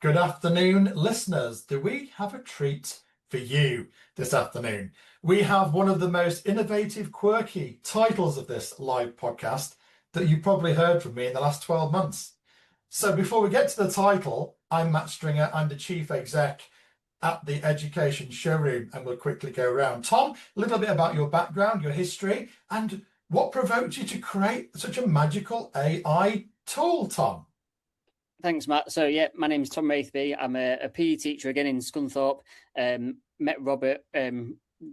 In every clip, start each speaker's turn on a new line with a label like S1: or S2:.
S1: Good afternoon, listeners. Do we have a treat for you this afternoon? We have one of the most innovative, quirky titles of this live podcast that you've probably heard from me in the last 12 months. So before we get to the title, I'm Matt Stringer. I'm the Chief Exec at the Education Showroom, and we'll quickly go around. Tom, a little bit about your background, your history, and what provoked you to create such a magical AI tool, Tom?
S2: Thanks, Matt. So, yeah, my name is Tom Raithby. I'm a PE teacher again in Scunthorpe. Met Robert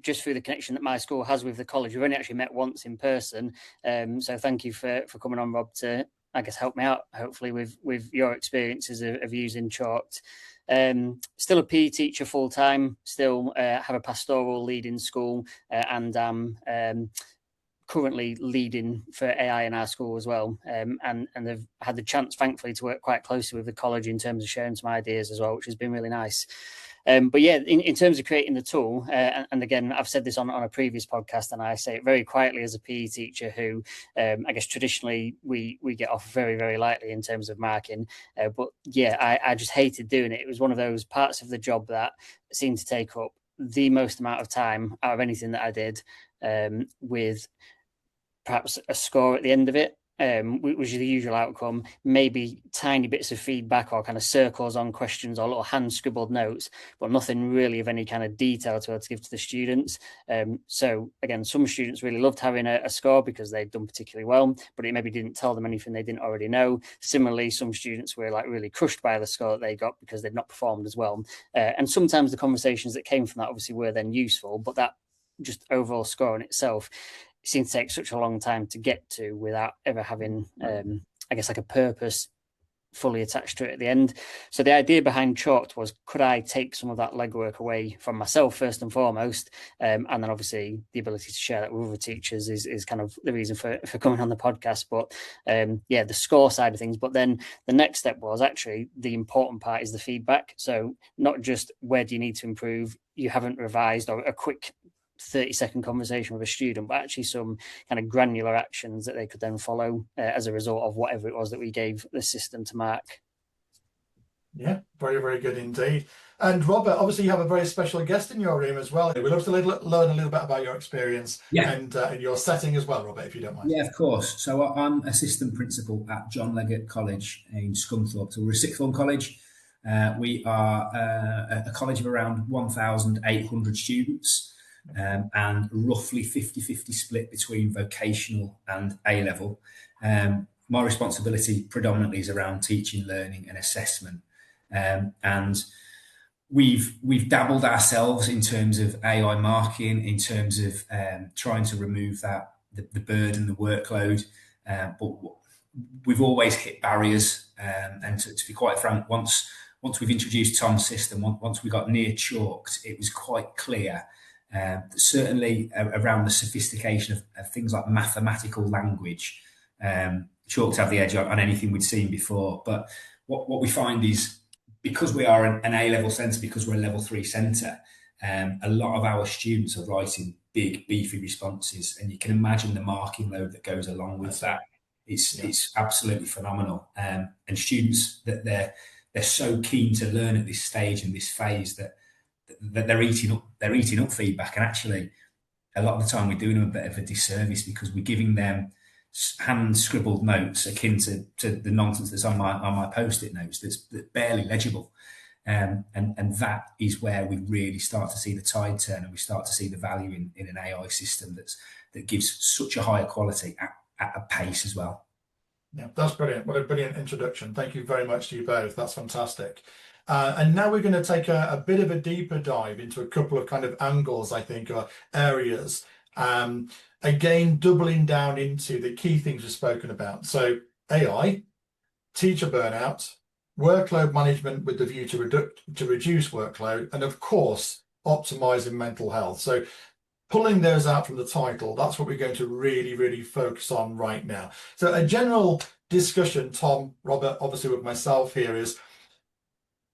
S2: just through the connection that my school has with the college. We've only actually met once in person. So thank you for coming on, Rob, to, I guess, help me out, hopefully, with your experiences of using Chalkd. Still a PE teacher full-time, still have a pastoral lead in school, and I'm currently leading for AI in our school as well, and they've had the chance, thankfully, to work quite closely with the college in terms of sharing some ideas as well, which has been really nice. But yeah, in terms of creating the tool, and again, I've said this on a previous podcast, and I say it very quietly as a PE teacher who, I guess traditionally we get off very, very lightly in terms of marking. But yeah, I just hated doing it. It was one of those parts of the job that seemed to take up the most amount of time out of anything that I did, with perhaps a score at the end of it, which is the usual outcome, maybe tiny bits of feedback or kind of circles on questions or little hand scribbled notes, but nothing really of any kind of detail to be able to give to the students. So again, some students really loved having a score because they'd done particularly well, but it maybe didn't tell them anything they didn't already know. Similarly, some students were like really crushed by the score that they got because they'd not performed as well. And sometimes the conversations that came from that obviously were then useful, but that just overall score in itself seems to take such a long time to get to without ever having, I guess, like a purpose fully attached to it at the end. So the idea behind Chalkd was, could I take some of that legwork away from myself first and foremost, and then obviously the ability to share that with other teachers is kind of the reason for coming on the podcast. But yeah, the score side of things. But then the next step was actually the important part is the feedback. So not just where do you need to improve, you haven't revised, or a quick 30-second conversation with a student, but actually some kind of granular actions that they could then follow as a result of whatever it was that we gave the system to mark.
S1: Yeah, very, very good indeed. And Robert, obviously you have a very special guest in your room as well. We'd love to learn a little bit about your experience and your setting as well, Robert, if you don't mind.
S3: Yeah, of course. So I'm assistant principal at John Leggot College in Scunthorpe. So we're a sixth form college. We are a college of around 1,800 students. And roughly 50-50 split between vocational and A-level. My responsibility predominantly is around teaching, learning and assessment. And we've dabbled ourselves in terms of AI marking, in terms of trying to remove the burden, the workload. But we've always hit barriers. And to be quite frank, once we've introduced Tom's system, once we got near Chalkd, it was quite clear. Certainly around the sophistication of things like mathematical language, Chalkd have the edge on anything we'd seen before. But what we find is, because we are an A-level centre, because we're a level 3 centre, a lot of our students are writing big, beefy responses, and you can imagine the marking load that goes along with that. It's absolutely phenomenal, and students that they're so keen to learn at this stage and this phase that they're eating up feedback, and actually a lot of the time we're doing them a bit of a disservice because we're giving them hand scribbled notes akin to the nonsense that's on my post-it notes that's barely legible, and that is where we really start to see the tide turn, and we start to see the value in an AI system that gives such a higher quality at a pace as well.
S1: Yeah, that's brilliant. What a brilliant introduction. Thank you very much to you both. That's fantastic. And now we're going to take a bit of a deeper dive into a couple of kind of angles, I think, or areas. Again, doubling down into the key things we've spoken about. So AI, teacher burnout, workload management with the view to reduce workload, and of course, optimizing mental health. So pulling those out from the title, that's what we're going to really, really focus on right now. So a general discussion, Tom, Robert, obviously with myself here, is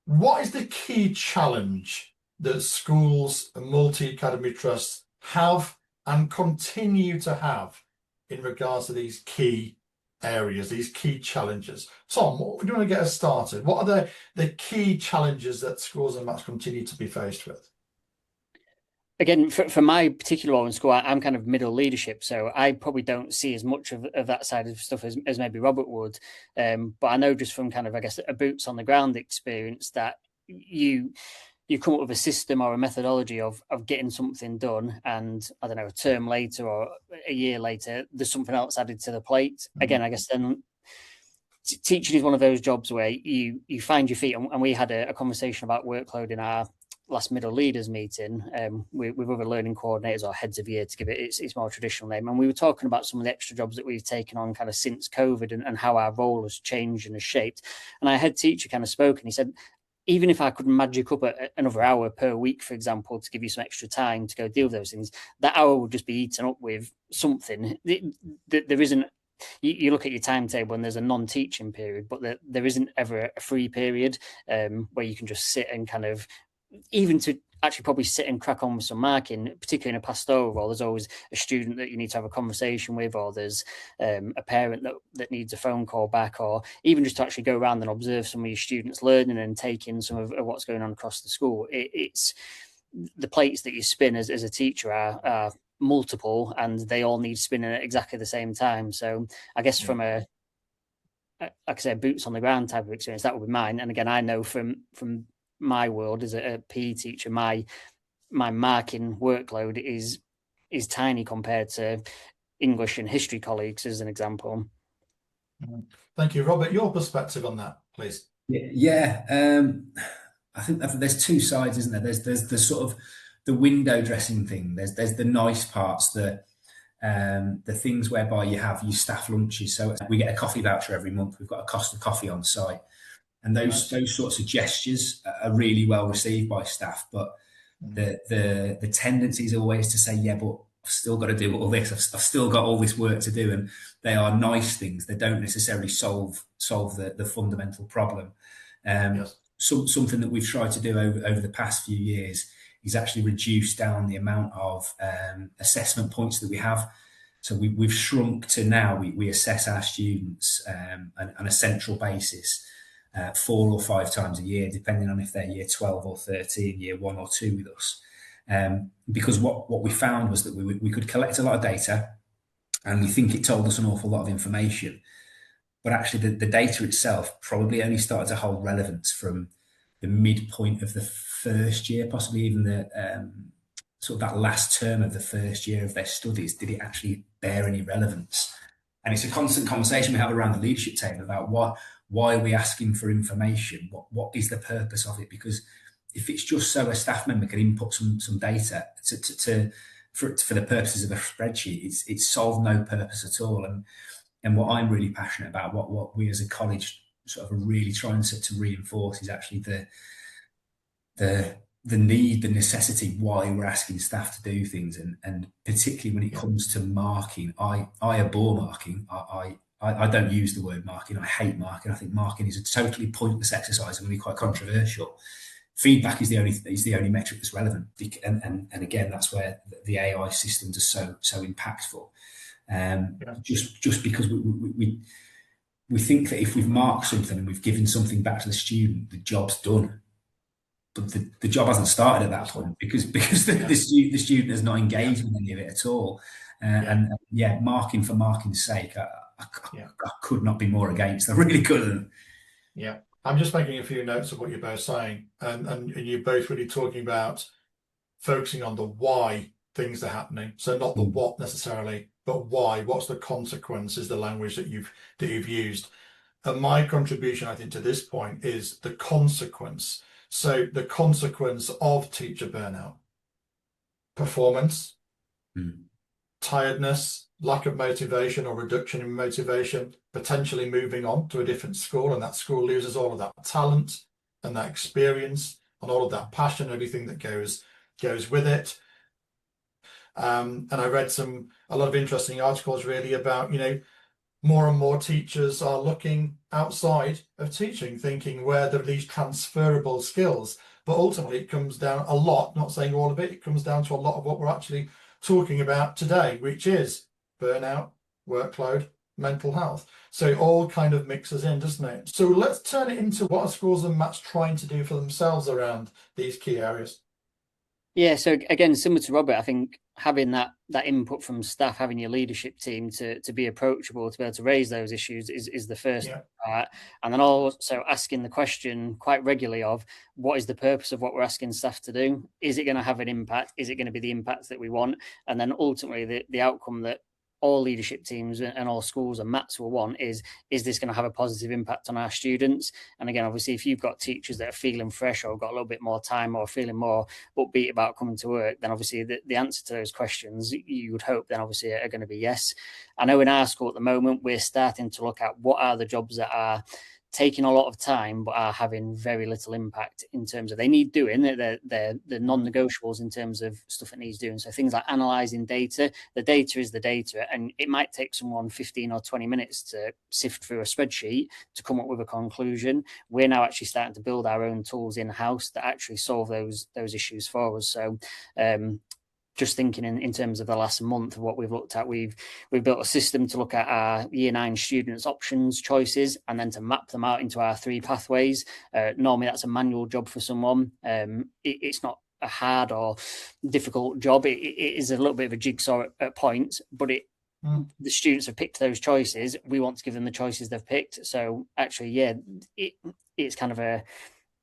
S1: what is the key challenge that schools and multi-academy trusts have and continue to have in regards to these key areas, these key challenges. Tom, what do you want to get us started? What are the key challenges that schools and MATs continue to be faced with?
S2: Again, for my particular role in school, I'm kind of middle leadership, so I probably don't see as much of that side of stuff as maybe Robert would. But I know just from kind of, I guess, a boots on the ground experience that you come up with a system or a methodology of getting something done, and I don't know, a term later or a year later, there's something else added to the plate. Again, I guess then teaching is one of those jobs where you find your feet, and we had a conversation about workload in our last middle leaders meeting with other learning coordinators or heads of year, to give it its more traditional name, and we were talking about some of the extra jobs that we've taken on kind of since COVID, and how our role has changed and has shaped. And our head teacher kind of spoke, and he said, even if I could magic up another hour per week, for example, to give you some extra time to go deal with those things, that hour would just be eaten up with something. There isn't, you look at your timetable and there's a non-teaching period, but there isn't ever a free period where you can just sit and kind of, even to actually probably sit and crack on with some marking, particularly in a pastoral role, there's always a student that you need to have a conversation with, or there's a parent that needs a phone call back, or even just to actually go around and observe some of your students learning and take in some of what's going on across the school. It's the plates that you spin as a teacher are multiple, and they all need spinning at exactly the same time. So I guess from a, like I said, boots on the ground type of experience, that would be mine. And again, I know from my world as a PE teacher, my marking workload is tiny compared to English and history colleagues, as an example.
S1: Thank you, Robert. Your perspective on that, please.
S3: Yeah, I think there's two sides, isn't there? There's the sort of the window dressing thing. There's the nice parts, the things whereby you have your staff lunches. So we get a coffee voucher every month. We've got a Costa coffee on site. And those sorts of gestures are really well received by staff. But the tendency is always to say, yeah, but I've still got to do all this. I've still got all this work to do. And they are nice things. They don't necessarily solve the fundamental problem. Something that we've tried to do over the past few years is actually reduce down the amount of assessment points that we have. So we've shrunk to now we assess our students on a central basis 4 or 5 times a year, depending on if they're year 12 or 13, year 1 or 2 with us. Because what we found was that we could collect a lot of data, and we think it told us an awful lot of information. But actually the data itself probably only started to hold relevance from the midpoint of the first year, possibly even the sort of that last term of the first year of their studies. Did it actually bear any relevance? And it's a constant conversation we have around the leadership table about why are we asking for information? What is the purpose of it? Because if it's just so a staff member can input some data for the purposes of a spreadsheet, it's solved no purpose at all. And what I'm really passionate about, what we as a college sort of are really trying to reinforce, is actually the need, the necessity why we're asking staff to do things, and particularly when it comes to marking. I abhor marking. I don't use the word marking. I hate marking. I think marking is a totally pointless exercise and really quite controversial. Feedback is the only metric that's relevant, and again, that's where the AI systems are so impactful. Just because we think that if we've marked something and we've given something back to the student, the job's done. But the job hasn't started at that point because the student has not engaged with any of it at all. And marking for marking's sake, I could not be more against. I really couldn't.
S1: Yeah, I'm just making a few notes of what you're both saying, and you're both really talking about focusing on the why things are happening. So not the what necessarily, but why. What's the consequence is the language that you've used. And my contribution, I think, to this point is the consequence. So the consequence of teacher burnout: performance, tiredness, lack of motivation or reduction in motivation, potentially moving on to a different school, and that school loses all of that talent and that experience and all of that passion, everything that goes with it. And I read a lot of interesting articles really about, more and more teachers are looking outside of teaching, thinking where there are these transferable skills. But ultimately it comes down a lot, not saying all of it, it comes down to a lot of what we're actually talking about today, which is burnout, workload, mental health. So it all kind of mixes in, doesn't it? So let's turn it into what are schools and Matt's trying to do for themselves around these key areas.
S2: Yeah, so again, similar to Robert, I think having that input from staff, having your leadership team to be approachable, to be able to raise those issues is the first part. And then also asking the question quite regularly of what is the purpose of what we're asking staff to do? Is it going to have an impact? Is it going to be the impact that we want? And then ultimately the outcome that all leadership teams and all schools and Mats will want is this going to have a positive impact on our students? And again, obviously, if you've got teachers that are feeling fresh or got a little bit more time or feeling more upbeat about coming to work, then obviously the answer to those questions, you would hope then obviously are going to be yes. I know in our school at the moment, we're starting to look at what are the jobs that are taking a lot of time but are having very little impact in terms of they need doing. They're non-negotiables in terms of stuff that needs doing. So things like analysing data. The data is the data, and it might take someone 15 or 20 minutes to sift through a spreadsheet to come up with a conclusion. We're now actually starting to build our own tools in-house that actually solve those issues for us. So just thinking in terms of the last month of what we've looked at, we've built a system to look at our year 9 students' options, choices, and then to map them out into our 3 pathways. Normally that's a manual job for someone. It's not a hard or difficult job. It is a little bit of a jigsaw at points, but the students have picked those choices. We want to give them the choices they've picked. So actually, yeah, it's kind of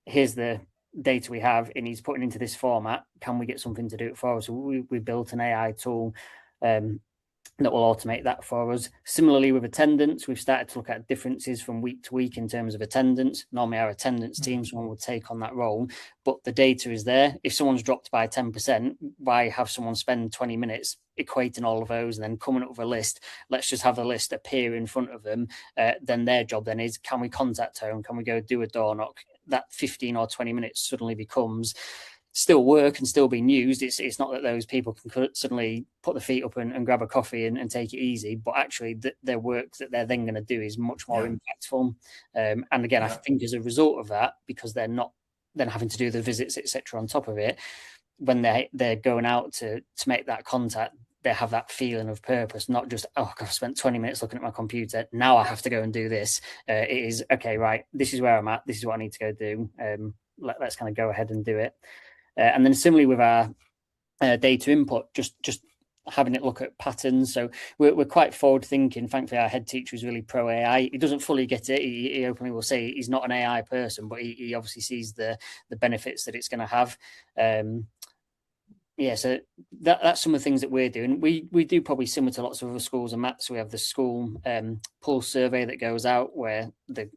S2: here's the data we have, and he's putting into this format. Can we get something to do it for us? So we built an AI tool that will automate that for us. Similarly with attendance, we've started to look at differences from week to week in terms of attendance. Normally our attendance team, someone would take on that role, but the data is there. If someone's dropped by 10%, why have someone spend 20 minutes equating all of those and then coming up with a list? Let's just have the list appear in front of them. Then their job then is, can we contact home? Can we go do a door knock? That 15 or 20 minutes suddenly becomes still work and still being used. It's not that those people can suddenly put their feet up and grab a coffee and take it easy, but actually their work that they're then going to do is much more impactful. And again, I think as a result of that, because they're not then having to do the visits, etc. on top of it, when they're going out to make that contact, they have that feeling of purpose, not just, oh, I've spent 20 minutes looking at my computer, now I have to go and do this. It is, okay, right, this is where I'm at, this is what I need to go do. Let's kind of go ahead and do it. And then similarly with our data input, just having it look at patterns. So we're quite forward thinking. Thankfully, our head teacher is really pro AI. He doesn't fully get it. He openly will say he's not an AI person, but he obviously sees the benefits that it's going to have. So that's some of the things that we're doing. We do probably similar to lots of other schools and Mats. So we have the school pulse survey that goes out where the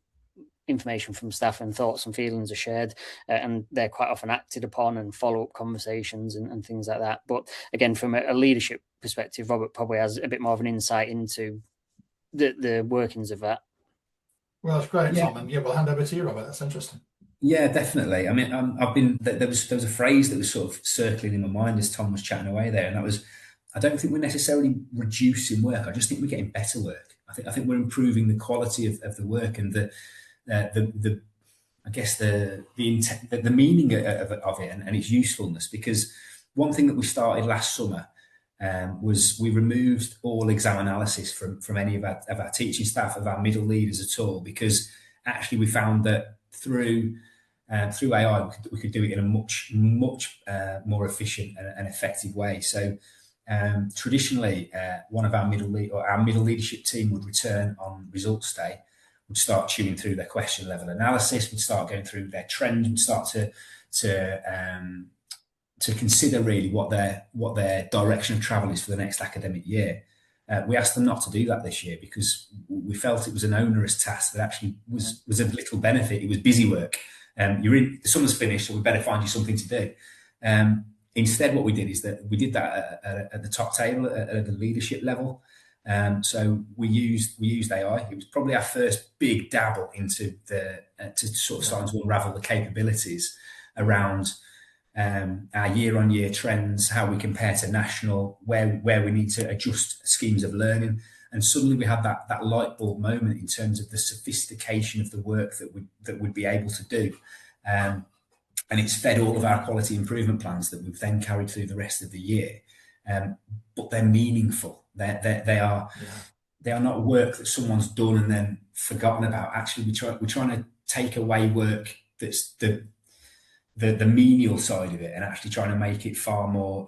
S2: information from staff and thoughts and feelings are shared, and they're quite often acted upon, and follow-up conversations and things like that. But again, from a leadership perspective, Robert probably has a bit more of an insight into the workings of that.
S1: Well, that's great, Tom. And we'll hand over to you, Robert. That's interesting.
S3: Yeah, definitely. I mean, there was a phrase that was sort of circling in my mind as Tom was chatting away there, and that was, I don't think we're necessarily reducing work. I just think we're getting better work. I think we're improving the quality of the work and the I guess the meaning of it and its usefulness. Because one thing that we started last summer was we removed all exam analysis from any of our teaching staff, of our middle leaders at all, because actually we found that through AI we could do it in a much more efficient and effective way. So traditionally, one of our middle leadership team would return on results day, would start chewing through their question level analysis, would start going through their trend, and start to consider really what their direction of travel is for the next academic year. We asked them not to do that this year because we felt it was an onerous task that actually was of little benefit. It was busy work. The summer's finished, so we better find you something to do. Instead, what we did is that we did that at the top table, at the leadership level. So we used AI. It was probably our first big dabble into to sort of starting to unravel the capabilities around our year-on-year trends, how we compare to national, where we need to adjust schemes of learning. And suddenly we had that light bulb moment in terms of the sophistication of the work that we'd be able to do. And it's fed all of our quality improvement plans that we've then carried through the rest of the year. But they're meaningful. They are they are not work that someone's done and then forgotten about. Actually, we're trying to take away work that's the menial side of it, and actually trying to make it far more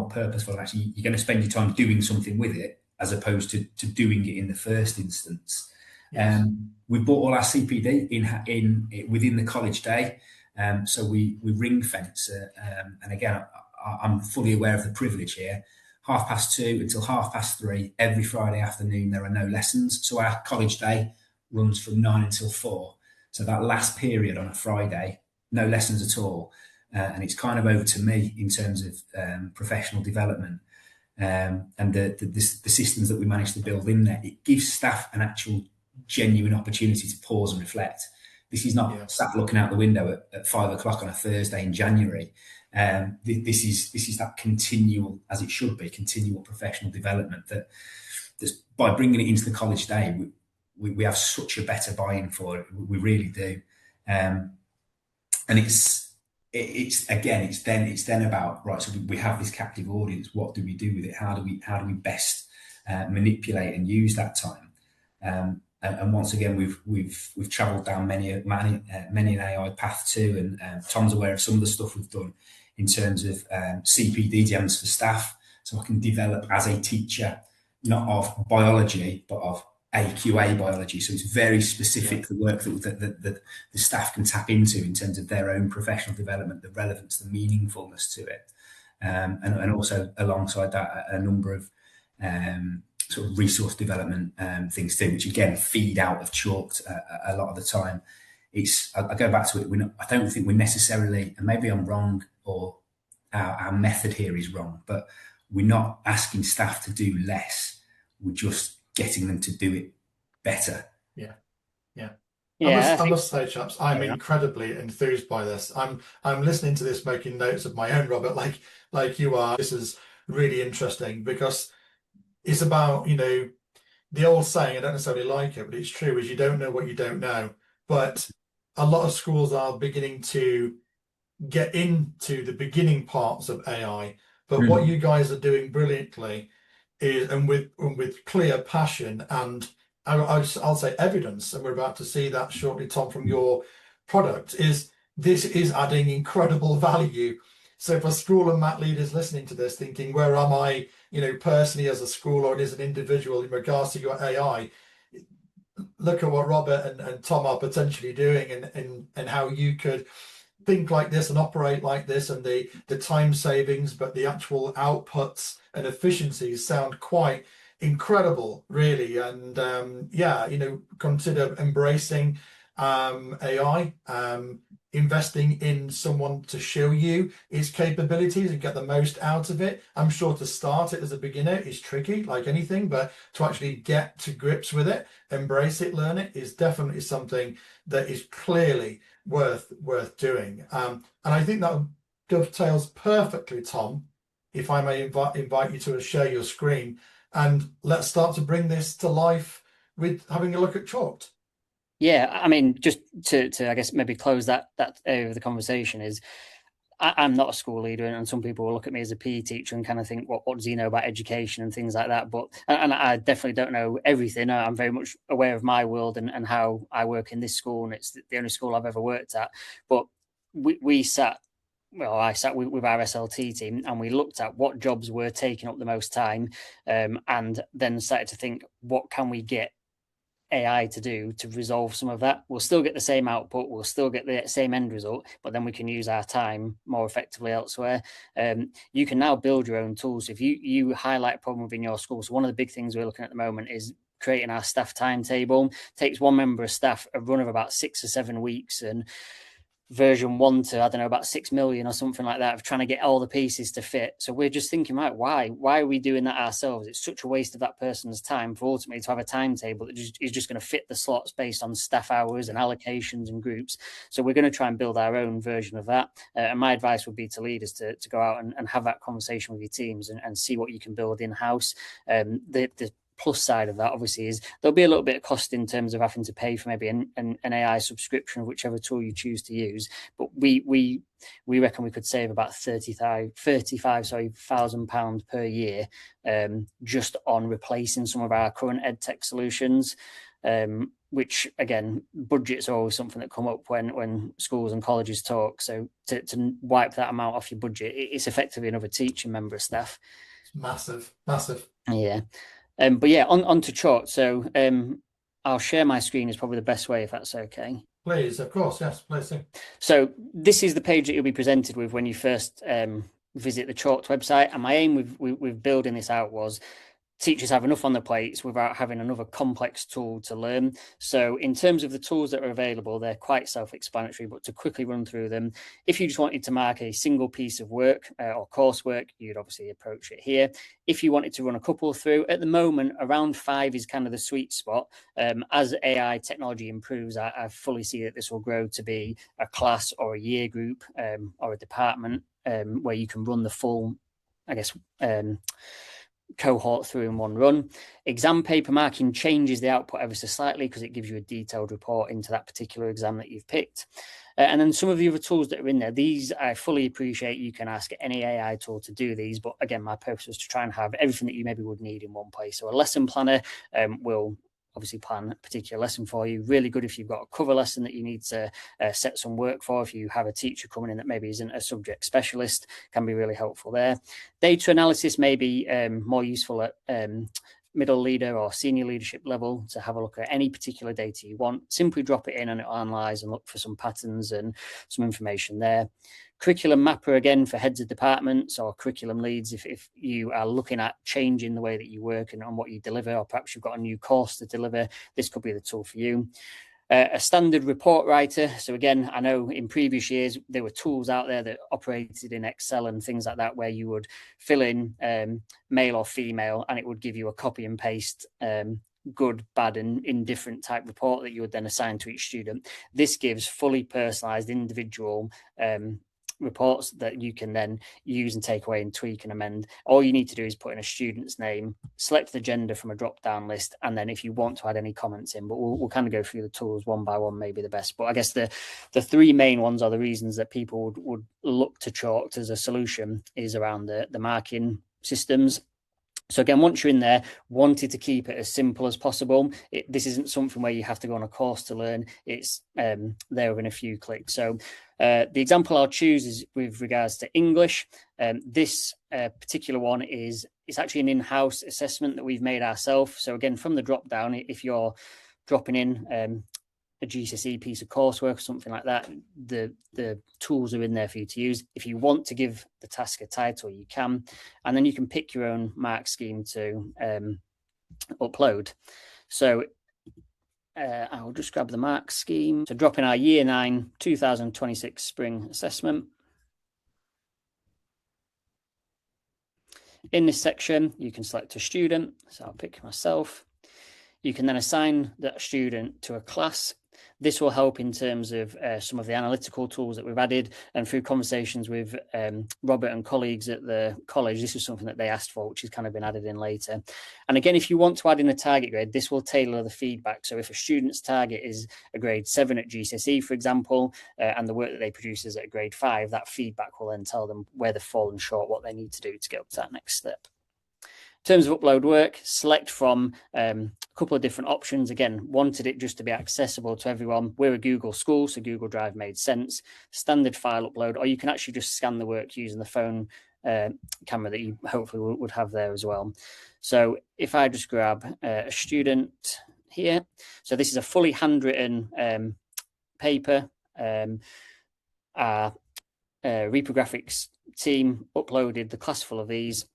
S3: purposeful. And actually, you're going to spend your time doing something with it as opposed to doing it in the first instance.
S1: Yes.
S3: We bought all our CPD in within the college day, so we ring fence. And again, I'm fully aware of the privilege here. 2:30 until 3:30 every Friday afternoon, there are no lessons. So our college day runs from 9 until 4. So that last period on a Friday, no lessons at all. And it's kind of over to me in terms of professional development. And the systems that we managed to build in there, it gives staff an actual genuine opportunity to pause and reflect. This is not sat looking out the window at 5 o'clock on a Thursday in January. This is that continual, as it should be, continual professional development that by bringing it into the college day, we have such a better buy-in for it. We really do. And it's then about, right, so we have this captive audience. What do we do with it? How do we best manipulate and use that time? And once again, we've travelled down many an AI path too. And Tom's aware of some of the stuff we've done in terms of CPD jams for staff, so I can develop as a teacher, not of biology, but of AQA biology. So it's very specific, the work that the staff can tap into in terms of their own professional development, the relevance, the meaningfulness to it. And also alongside that, a number of sort of resource development things too, which again feed out of Chalkd a lot of the time. I go back to it. I don't think we're necessarily, and maybe I'm wrong, or our method here is wrong, but we're not asking staff to do less. We're just getting them to do it better.
S1: Yeah.
S2: Yeah,
S1: I must say, chaps, I'm incredibly enthused by this. I'm listening to this, making notes of my own, Robert, like you are. This is really interesting because it's about, the old saying, I don't necessarily like it, but it's true, is you don't know what you don't know. But a lot of schools are beginning to get into the beginning parts of AI. But what you guys are doing brilliantly is, and with clear passion and I'll say evidence, and we're about to see that shortly, Tom, from your product, this is adding incredible value. So if a school and Matt leaders listening to this thinking, where am I, personally as a school or as an individual in regards to your AI, look at what Robert and Tom are potentially doing and how you could think like this and operate like this, and the time savings, but the actual outputs and efficiencies sound quite incredible, really. And consider embracing AI, investing in someone to show you its capabilities and get the most out of it. I'm sure to start it as a beginner is tricky, like anything, but to actually get to grips with it, embrace it, learn it, is definitely something that is clearly worth doing. And I think that dovetails perfectly, Tom, if I may invite you to share your screen, and let's start to bring this to life with having a look at Chalkd.
S2: Yeah, I mean, just to I guess maybe close that area of the conversation is, I'm not a school leader, and some people will look at me as a PE teacher and kind of think, what does he know about education and things like that? But and I definitely don't know everything. I'm very much aware of my world and how I work in this school, and it's the only school I've ever worked at. But I sat with our SLT team, and we looked at what jobs were taking up the most time, and then started to think, what can we get AI to do to resolve some of that? We'll still get the same output, we'll still get the same end result, but then we can use our time more effectively elsewhere. You can now build your own tools. If you highlight a problem within your school, so one of the big things we're looking at the moment is creating our staff timetable. It takes one member of staff a run of about 6 or 7 weeks, and version 1 to, I don't know, about 6 million or something like that, of trying to get all the pieces to fit. So we're just thinking, right, why are we doing that ourselves? It's such a waste of that person's time for ultimately to have a timetable that is just going to fit the slots based on staff hours and allocations and groups. So we're going to try and build our own version of that. And my advice would be to leaders to go out and have that conversation with your teams and see what you can build in-house. The plus side of that, obviously, is there'll be a little bit of cost in terms of having to pay for maybe an AI subscription of whichever tool you choose to use. But we reckon we could save about £35,000 per year just on replacing some of our current edtech solutions. Which again, budgets are always something that come up when schools and colleges talk. So to wipe that amount off your budget, it's effectively another teaching member of staff.
S1: It's massive, massive.
S2: Yeah. But yeah, on to Chalkd. So I'll share my screen is probably the best way, if that's okay.
S1: Please, of course, yes, please do.
S2: So this is the page that you'll be presented with when you first visit the Chalkd website. And my aim with building this out was teachers have enough on their plates without having another complex tool to learn. So in terms of the tools that are available, they're quite self-explanatory, but to quickly run through them, if you just wanted to mark a single piece of work or coursework, you'd obviously approach it here. If you wanted to run a couple through, at the moment, around 5 is kind of the sweet spot. As AI technology improves, I fully see that this will grow to be a class or a year group or a department where you can run the full, I guess, cohort through in one run. Exam paper marking changes the output ever so slightly because it gives you a detailed report into that particular exam that you've picked. And then some of the other tools that are in there, these I fully appreciate. You can ask any AI tool to do these, but again, my purpose was to try and have everything that you maybe would need in one place. So a lesson planner will obviously plan a particular lesson for you. Really good if you've got a cover lesson that you need to set some work for. If you have a teacher coming in that maybe isn't a subject specialist, can be really helpful there. Data analysis may be more useful at middle leader or senior leadership level to have a look at any particular data you want. Simply drop it in and it'll analyze and look for some patterns and some information there. Curriculum mapper, again, for heads of departments or curriculum leads, if you are looking at changing the way that you work and on what you deliver, or perhaps you've got a new course to deliver, this could be the tool for you. A standard report writer. So again, I know in previous years, there were tools out there that operated in Excel and things like that, where you would fill in male or female, and it would give you a copy and paste good, bad, and indifferent type report that you would then assign to each student. This gives fully personalized individual reports that you can then use and take away and tweak and amend. All you need to do is put in a student's name, select the gender from a drop-down list, and then if you want to add any comments in, but we'll kind of go through the tools one by one, maybe the best. But I guess the three main ones are the reasons that people would look to Chalkd as a solution is around the marking systems. So again, once you're in there, wanted to keep it as simple as possible. This isn't something where you have to go on a course to learn. It's there within a few clicks. So the example I'll choose is with regards to English. This particular one it's actually an in-house assessment that we've made ourselves. So again, from the drop down, if you're dropping in a GCSE piece of coursework or something like that, the tools are in there for you to use. If you want to give the task a title, you can, and then you can pick your own mark scheme to upload. So I will just grab the mark scheme. So drop in our Year 9 2026 Spring Assessment. In this section, you can select a student. So I'll pick myself. You can then assign that student to a class. This will help in terms of some of the analytical tools that we've added, and through conversations with Robert and colleagues at the college, this is something that they asked for, which has kind of been added in later. And again, if you want to add in a target grade, this will tailor the feedback. So if a student's target is a grade 7 at GCSE, for example, and the work that they produce is at a grade 5, that feedback will then tell them where they've fallen short, what they need to do to get up to that next step. In terms of upload work, select from a couple of different options. Again, wanted it just to be accessible to everyone. We're a Google school, so Google Drive made sense. Standard file upload, or you can actually just scan the work using the phone camera that you hopefully would have there as well. So if I just grab a student here, so this is a fully handwritten paper. Our reprographics team uploaded the class full of these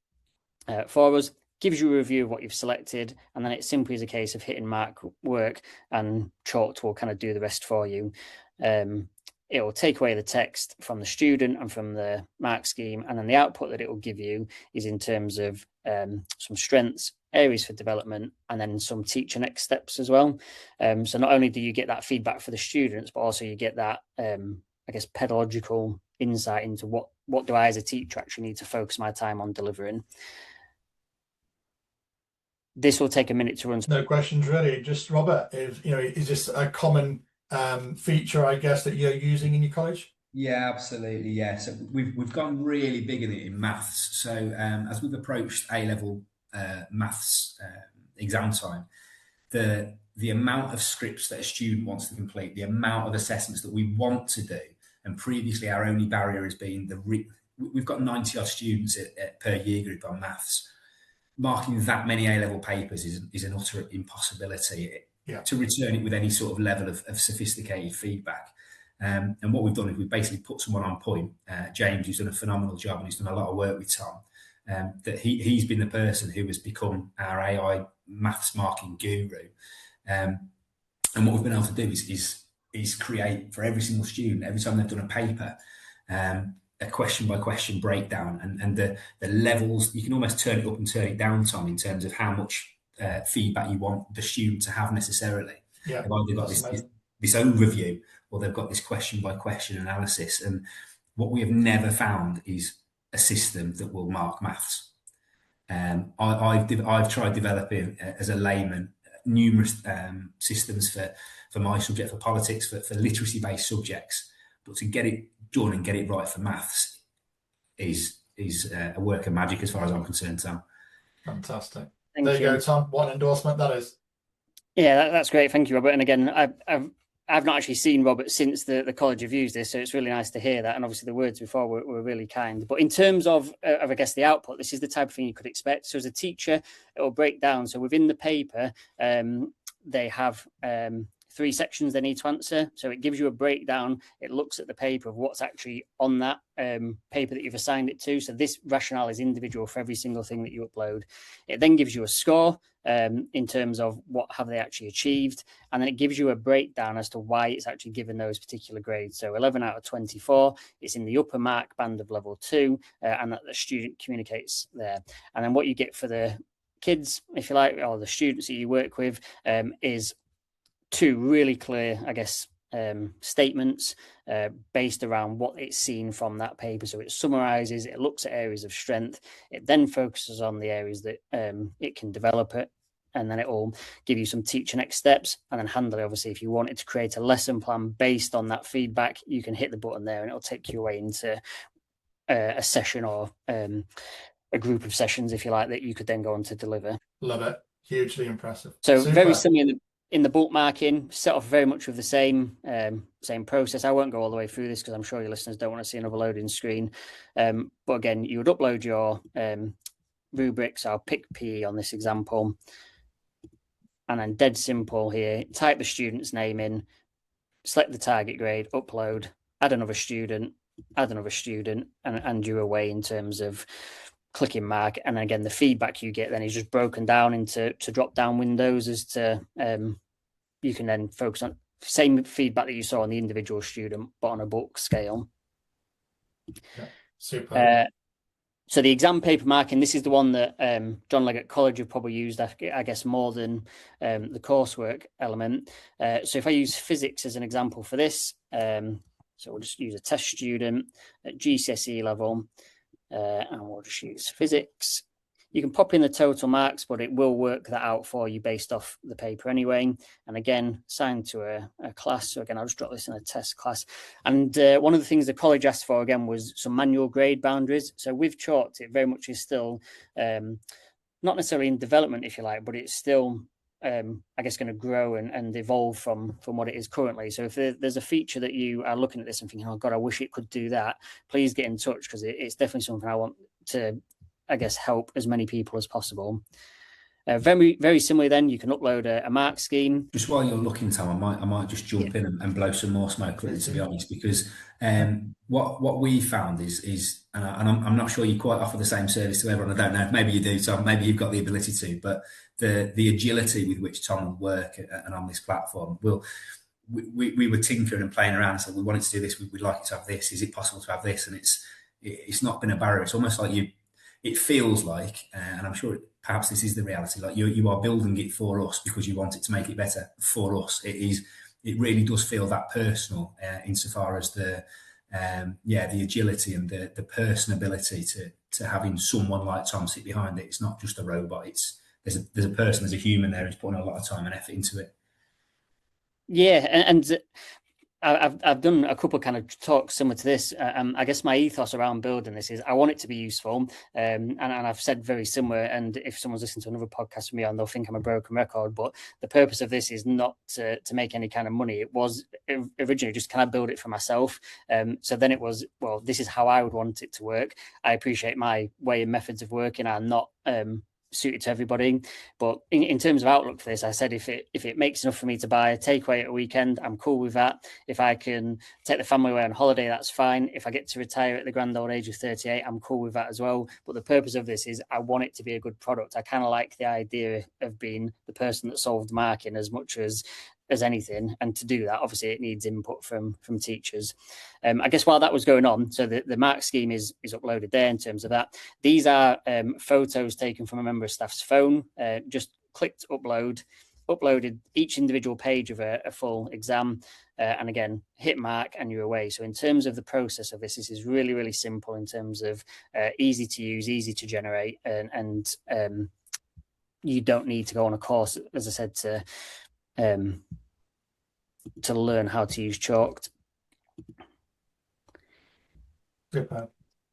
S2: for us, gives you a review of what you've selected, and then it simply is a case of hitting mark work, and Chalkd will kind of do the rest for you. It will take away the text from the student and from the mark scheme, and then the output that it will give you is in terms of some strengths, areas for development, and then some teacher next steps as well. So not only do you get that feedback for the students, but also you get that, I guess, pedagogical insight into what do I as a teacher actually need to focus my time on delivering. This will take a minute to run.
S1: No questions really. Just Robert, is this a common feature, I guess, that you're using in your college?
S3: Yeah, absolutely. Yeah, so we've gone really big in it in maths. So as we've approached A-level maths exam time, the amount of scripts that a student wants to complete, the amount of assessments that we want to do, and previously our only barrier has been we've got 90 odd students per year group on maths. Marking that many A-level papers is an utter impossibility to return it with any sort of level of sophisticated feedback. And what we've done is we've basically put someone on point, James, who's done a phenomenal job and he's done a lot of work with Tom, that he's been the person who has become our AI maths marking guru. And what we've been able to do is create for every single student, every time they've done a paper, a question by question breakdown, and the levels. You can almost turn it up and turn it down, Tom, in terms of how much feedback you want the student to have necessarily.
S1: Yeah,
S3: they've either got this overview, or they've got this question by question analysis. And what we have never found is a system that will mark maths. I've tried developing as a layman numerous systems for my subject, for politics, for literacy based subjects, but to get it done and get it right for maths is a work of magic as far as I'm concerned, Tom.
S1: Fantastic.
S2: Thank
S1: there you
S2: you.
S1: go, Tom. What an endorsement that is.
S2: Yeah, that's great. Thank you, Robert. And again, I've not actually seen Robert since the college have used this, so it's really nice to hear that. And obviously the words before were really kind. But in terms of I guess, the output, this is the type of thing you could expect. So as a teacher, it will break down. So within the paper, they have 3 sections they need to answer. So it gives you a breakdown. It looks at the paper of what's actually on that paper that you've assigned it to. So this rationale is individual for every single thing that you upload. It then gives you a score in terms of what have they actually achieved. And then it gives you a breakdown as to why it's actually given those particular grades. So 11 out of 24, it's in the upper mark band of level 2, and that the student communicates there. And then what you get for the kids, if you like, or the students that you work with, is 2 really clear, I guess, statements based around what it's seen from that paper. So it summarizes, it looks at areas of strength, it then focuses on the areas that it can develop it, and then it will give you some teacher next steps, and then handle it. Obviously, if you wanted to create a lesson plan based on that feedback, you can hit the button there and it'll take you away into a session or a group of sessions, if you like, that you could then go on to deliver.
S1: Love it. Hugely impressive.
S2: So super. Very similar in the bookmarking, set off very much with the same process. I won't go all the way through this because I'm sure your listeners don't want to see another loading screen. But again, you would upload your rubrics. I'll pick PE on this example. And then dead simple here, type the student's name in, select the target grade, upload, add another student, and you're away in terms of clicking mark. And again, the feedback you get then is just broken down into drop down windows as to you can then focus on same feedback that you saw on the individual student, but on a book scale.
S1: Yeah, super.
S2: So the exam paper marking, this is the one that John Leggot College have probably used, I guess, more than the coursework element. So if I use physics as an example for this, so we'll just use a test student at GCSE level, and we'll just use physics. You can pop in the total marks, but it will work that out for you based off the paper anyway. And again, assigned to a class. So again, I'll just drop this in a test class. And one of the things the college asked for, again, was some manual grade boundaries. So with Chalkd, it very much is still not necessarily in development, if you like, but it's still, I guess, going to grow and evolve from what it is currently. So if there's a feature that you are looking at this and thinking, oh God, I wish it could do that, please get in touch, because it's definitely something I want to, I guess, help as many people as possible. Very, very similarly, then you can upload a mark scheme.
S3: Just while you're looking, Tom, I might just jump in and blow some more smoke at it, to be honest, because what we found is, and I'm not sure you quite offer the same service to everyone. I don't know. Maybe you do, Tom. Maybe you've got the ability to, but the agility with which Tom will work and on this platform we were tinkering and playing around. So we wanted to do this. We'd like it to have this. Is it possible to have this? And it's not been a barrier. It's almost like it feels like, and I'm sure perhaps this is the reality, like you are building it for us because you want it to make it better for us. It really does feel that personal insofar as the agility and the personability to having someone like Tom sit behind it. It's not just a robot. there's a person, there's a human there who's putting a lot of time and effort into it.
S2: Yeah, and I've done a couple of kind of talks similar to this. I guess my ethos around building this is I want it to be useful, and I've said very similar. And if someone's listening to another podcast from me on, they'll think I'm a broken record. But the purpose of this is not to make any kind of money. It was originally just, can I build it for myself? So then it was, well, this is how I would want it to work. I appreciate my way and methods of working are not suited to everybody, but in terms of outlook for this, I said if it makes enough for me to buy a takeaway at a weekend, I'm cool with that. If I can take the family away on holiday, that's fine. If I get to retire at the grand old age of 38, I'm cool with that as well. But the purpose of this is I want it to be a good product. I kind of like the idea of being the person that solved marking as much as anything, and to do that, obviously, it needs input from teachers. I guess while that was going on, so the mark scheme is uploaded there. In terms of that, these are photos taken from a member of staff's phone. Just clicked upload, uploaded each individual page of a full exam, and again hit mark and you're away. So in terms of the process of this is really, really simple in terms of easy to use, easy to generate, and you don't need to go on a course, as I said, to learn how to use Chalkd.
S1: Super.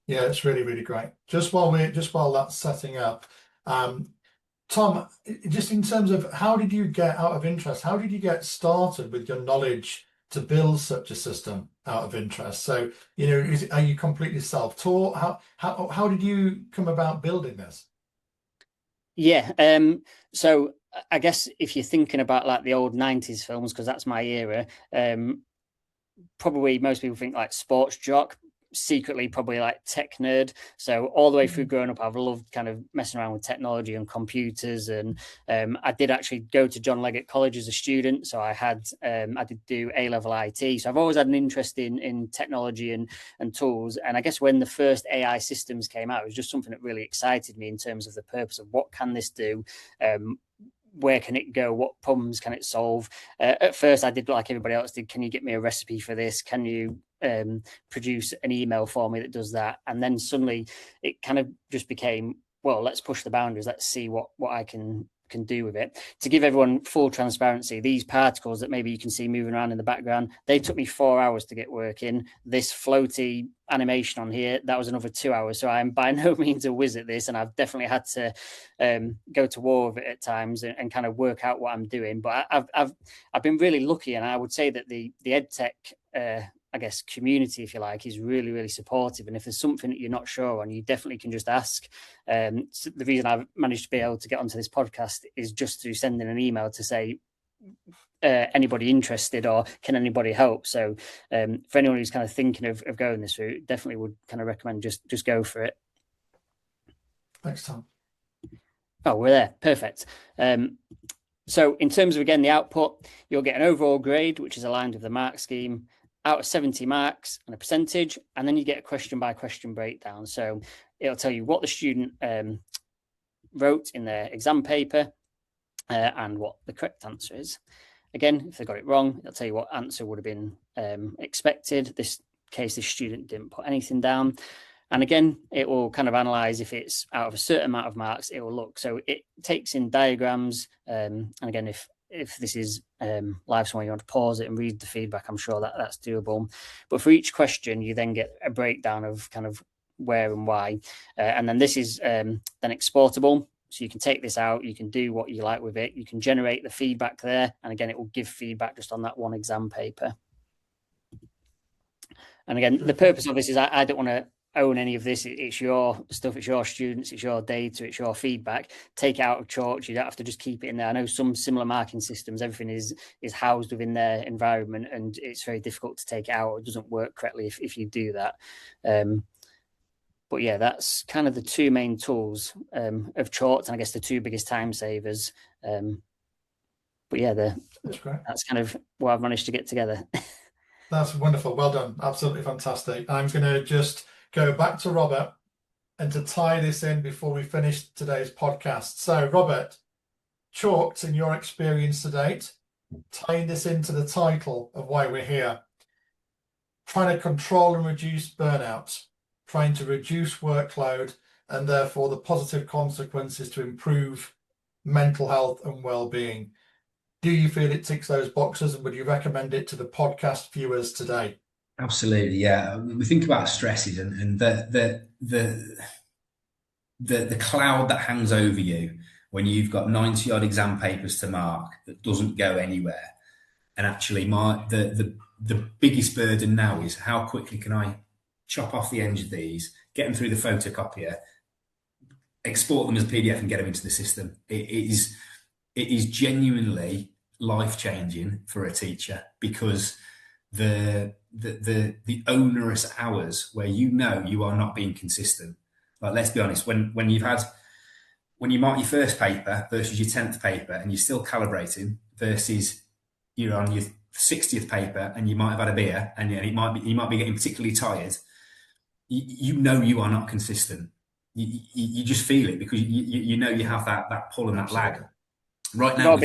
S1: Yeah, it's really, really great. Just while that's setting up, Tom, just in terms of how did you get, out of interest, how did you get started with your knowledge to build such a system out of interest? So, are you completely self-taught? How did you come about building this?
S2: Yeah. So I guess if you're thinking about like the old 90s films, because that's my era, probably most people think like sports jock, secretly probably like tech nerd. So all the way through growing up, I've loved kind of messing around with technology and computers. And I did actually go to John Leggot College as a student. So I did do A-level IT. So I've always had an interest in technology and tools. And I guess when the first AI systems came out, it was just something that really excited me in terms of the purpose of what can this do? Where can it go? What problems can it solve? At first, I did like everybody else did. Can you get me a recipe for this? Can you produce an email for me that does that? And then suddenly it kind of just became, well, let's push the boundaries. Let's see what I can do with it. To give everyone full transparency, these particles that maybe you can see moving around in the background, they took me 4 hours to get working. This floaty animation on here, that was another 2 hours. So I'm by no means a whiz at this, and I've definitely had to go to war with it at times and kind of work out what I'm doing. But I've been really lucky, and I would say that the EdTech I guess community, if you like, is really, really supportive. And if there's something that you're not sure on, you definitely can just ask. So the reason I've managed to be able to get onto this podcast is just through sending an email to say, anybody interested or can anybody help? So for anyone who's kind of thinking of going this route, definitely would kind of recommend just go for it.
S1: Thanks, Tom.
S2: Oh, we're there. Perfect. So in terms of, again, the output, you'll get an overall grade, which is aligned with the mark scheme, out of 70 marks and a percentage, and then you get a question by question breakdown. So it'll tell you what the student wrote in their exam paper and what the correct answer is. Again, if they got it wrong, it'll tell you what answer would have been expected. This case, the student didn't put anything down. And again, it will kind of analyze if it's out of a certain amount of marks, it will look. So it takes in diagrams. And again, if this is live somewhere, you want to pause it and read the feedback, I'm sure that's doable. But for each question, you then get a breakdown of kind of where and why. And then this is then exportable. So you can take this out, you can do what you like with it. You can generate the feedback there. And again, it will give feedback just on that one exam paper. And again, the purpose of this is I don't want to own any of this. It's your stuff, it's your students, it's your data, it's your feedback. Take it out of Chalkd. You don't have to just keep it in there. I know some similar marking systems, everything is housed within their environment, and it's very difficult to take it out. It doesn't work correctly if you do that. But yeah, that's kind of the two main tools of Chalkd, and I guess the two biggest time savers. But yeah,
S1: that's great.
S2: That's kind of what I've managed to get together.
S1: That's wonderful. Well done. Absolutely fantastic. I'm going to just go back to Robert and to tie this in before we finish today's podcast. So, Robert, Chalkd, in your experience to date, tying this into the title of why we're here, trying to control and reduce burnout, trying to reduce workload, and therefore the positive consequences to improve mental health and well-being. Do you feel it ticks those boxes, and would you recommend it to the podcast viewers today?
S3: Absolutely, yeah. We think about stresses and the cloud that hangs over you when you've got 90 odd exam papers to mark that doesn't go anywhere. And actually, the biggest burden now is how quickly can I chop off the ends of these, get them through the photocopier, export them as a PDF, and get them into the system. It is genuinely life changing for a teacher, because the onerous hours where you are not being consistent. Like, let's be honest, when you mark your first paper versus your 10th paper and you're still calibrating, versus you're on your 60th paper and you might have had a beer and you might be getting particularly tired, you are not consistent. You just feel it, because you have that pull and that lag. Right now,
S2: Rob,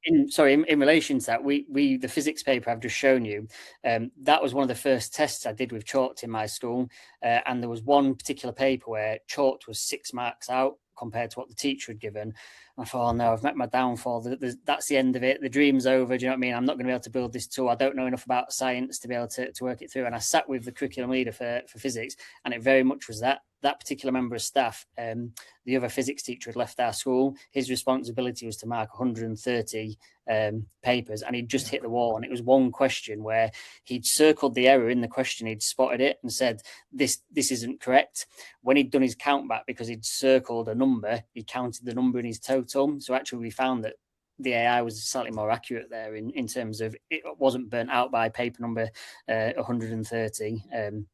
S2: in relation to that, we the physics paper I've just shown you, that was one of the first tests I did with Chalkd in my school, and there was one particular paper where Chalkd was 6 marks out compared to what the teacher had given. I thought, oh no, I've met my downfall. That's the end of it. The dream's over. Do you know what I mean? I'm not going to be able to build this tool. I don't know enough about science to be able to work it through. And I sat with the curriculum leader for physics, and it very much was that particular member of staff. The other physics teacher had left our school. His responsibility was to mark 130 papers, and he'd just hit the wall. And it was one question where he'd circled the error in the question, he'd spotted it and said, this isn't correct. When he'd done his count back, because he'd circled a number, he counted the number in his total. So actually we found that the AI was slightly more accurate there in terms of it wasn't burnt out by paper number 130,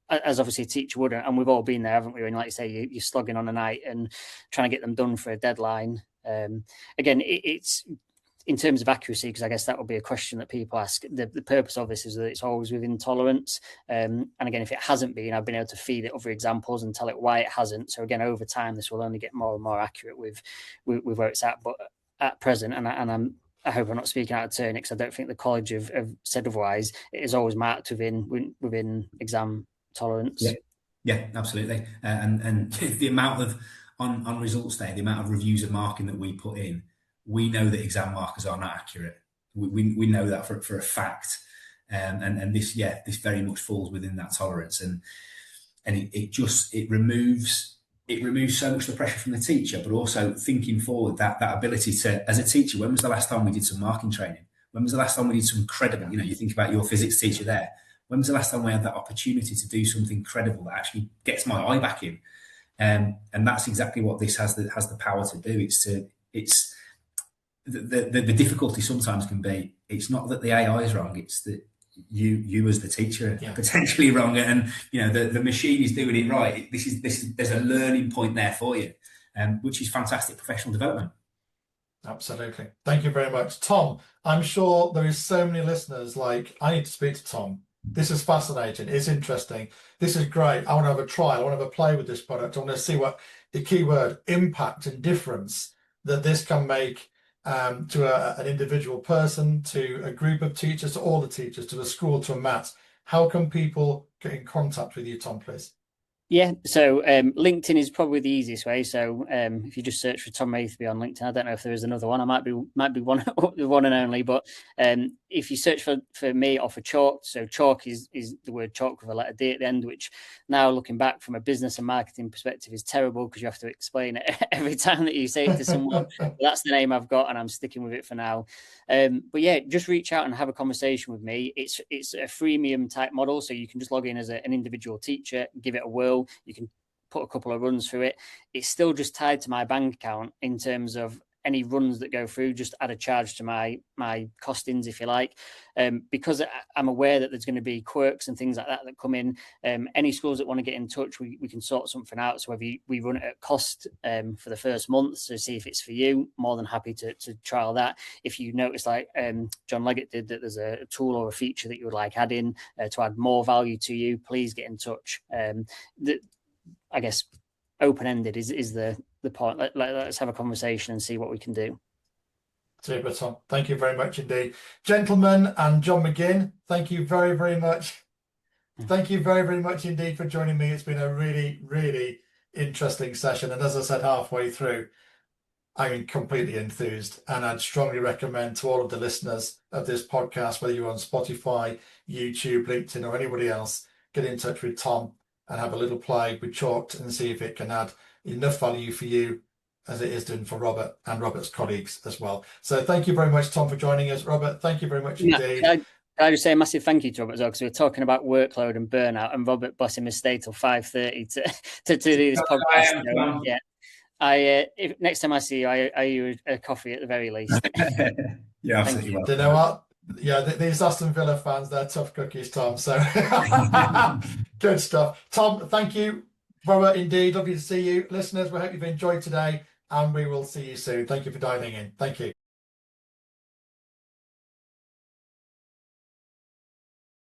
S2: as obviously a teacher would. And we've all been there, haven't we? And like you say, you're slogging on a night and trying to get them done for a deadline. Again, it's in terms of accuracy, because I guess that would be a question that people ask. The purpose of this is that it's always within tolerance. And again, if it hasn't been, I've been able to feed it other examples and tell it why it hasn't. So again, over time, this will only get more and more accurate with where it's at. But at present, I hope I'm not speaking out of turn, because I don't think the college have said otherwise. It is always marked within exam tolerance.
S3: Yeah, absolutely. And the amount of on results day, the amount of reviews and marking that we put in, we know that exam markers are not accurate. We know that for a fact. And this very much falls within that tolerance, and it removes so much of the pressure from the teacher, but also thinking forward, that ability to, as a teacher, when was the last time we did some marking training? When was the last time we did some credible, you think about your physics teacher there. When was the last time we had that opportunity to do something credible that actually gets my eye back in? And that's exactly what this has the power to do. It's the difficulty sometimes can be, it's not that the AI is wrong, it's that you as the teacher are potentially wrong, and the machine is doing it right. There's a learning point there for you, which is fantastic professional development.
S1: Absolutely. Thank you very much, Tom. I'm sure there is so many listeners like, I need to speak to Tom. This is fascinating. It's interesting. This is great. I want to have a try. I want to have a play with this product. I want to see what the keyword impact and difference that this can make to an individual person, to a group of teachers, to all the teachers, to the school, to a mat. How can people get in contact with you, Tom, please?
S2: Yeah, so LinkedIn is probably the easiest way. So if you just search for Tom Raithby on LinkedIn, I don't know if there is another one. I might be one and only. But if you search for me or for Chalkd, so chalk is the word chalk with a letter D at the end, which now looking back from a business and marketing perspective is terrible, because you have to explain it every time that you say it to someone. But that's the name I've got, and I'm sticking with it for now. But yeah, just reach out and have a conversation with me. It's a freemium type model, so you can just log in as an individual teacher, give it a whirl. You can put a couple of runs through it. It's still just tied to my bank account in terms of any runs that go through, just add a charge to my costings, if you like, because I'm aware that there's going to be quirks and things like that come in. Any schools that want to get in touch, we can sort something out. So whether we run it at cost for the first month, so see if it's for you, more than happy to trial that. If you notice, like John Leggot did, that there's a tool or a feature that you would like add in to add more value to you, please get in touch. I guess open-ended is the point. Let's have a conversation and see what we can do.
S1: Super, Tom. Thank you very much indeed. Gentlemen, and John McGinn, thank you very, very much. Thank you very, very much indeed for joining me. It's been a really, really interesting session. And as I said halfway through, I'm completely enthused, and I'd strongly recommend to all of the listeners of this podcast, whether you're on Spotify, YouTube, LinkedIn, or anybody else, get in touch with Tom and have a little play with Chalkd and see if it can add enough value for you as it is doing for Robert and Robert's colleagues as well. So thank you very much, Tom, for joining us. Robert, thank you very much indeed.
S2: Can I just say a massive thank you to Robert as well, because we were talking about workload and burnout, and Robert, bless him, has stayed till 5:30 to do this podcast. Yeah. If next time I see you, I owe you a coffee at the very least.
S3: Yeah, absolutely.
S1: You know what? Yeah, these Aston Villa fans, they're tough cookies, Tom. So good stuff. Tom, thank you. Robert, indeed. Lovely to see you. Listeners, we hope you've enjoyed today, and we will see you soon. Thank you for dialing in. Thank you.